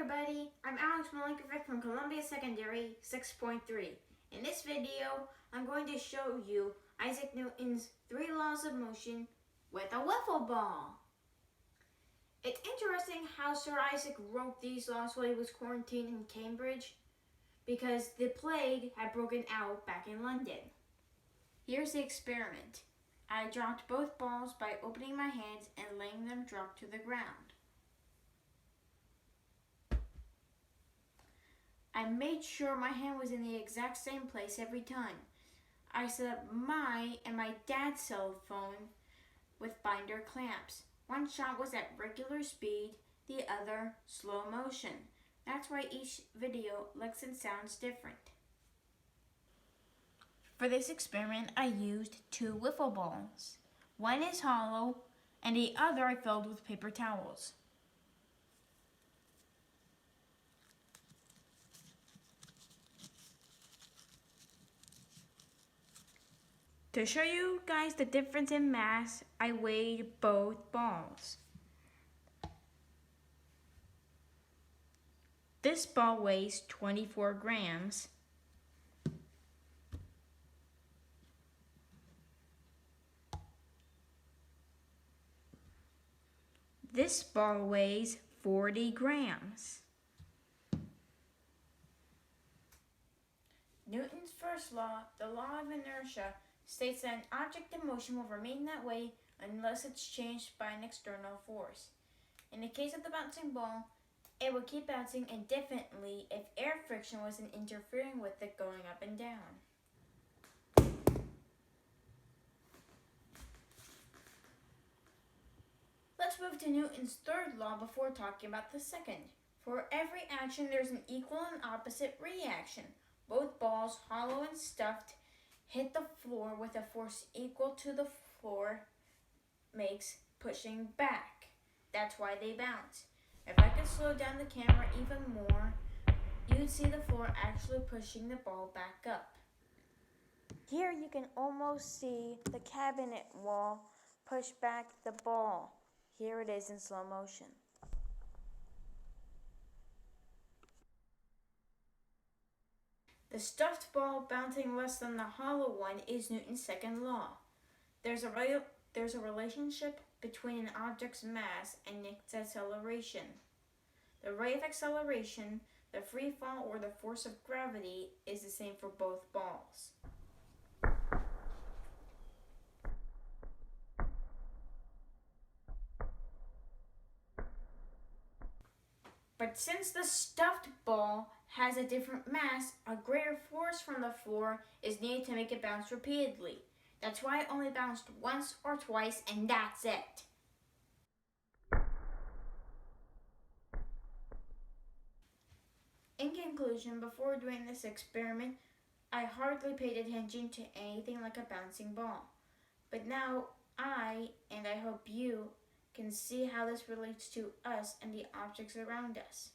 everybody, I'm Milenkovic from Columbia Secondary 6.3. In this video, I'm going to show you Isaac Newton's 3 laws of motion with a wiffle ball. It's interesting how Sir Isaac wrote these laws while he was quarantined in Cambridge because the plague had broken out back in London. Here's the experiment. I dropped both balls by opening my hands and letting them drop to the ground. I made sure my hand was in the exact same place every time. I set up my and my dad's cell phone with binder clamps. One shot was at regular speed, the other slow motion. That's why each video looks and sounds different. For this experiment, I used 2 wiffle balls. One is hollow and the other I filled with paper towels. To show you guys the difference in mass, I weighed both balls. This ball weighs 24 grams. This ball weighs 40 grams. Newton's first law, the law of inertia, states that an object in motion will remain that way unless it's changed by an external force. In the case of the bouncing ball, it would keep bouncing indefinitely if air friction wasn't interfering with it going up and down. Let's move to Newton's third law before talking about the second. For every action, there's an equal and opposite reaction. Both balls, hollow and stuffed, hit the floor with a force equal to the floor makes pushing back. That's why they bounce. If I could slow down the camera even more, you'd see the floor actually pushing the ball back up. Here you can almost see the cabinet wall push back the ball. Here it is in slow motion. The stuffed ball bouncing less than the hollow one is Newton's second law. There's a relationship between an object's mass and its acceleration. The rate of acceleration, the free fall, or the force of gravity is the same for both balls. But since the stuffed ball has a different mass, a greater force from the floor is needed to make it bounce repeatedly. That's why it only bounced once or twice, and that's it. In conclusion, before doing this experiment, I hardly paid attention to anything like a bouncing ball. But now I, and I hope you, can see how this relates to us and the objects around us.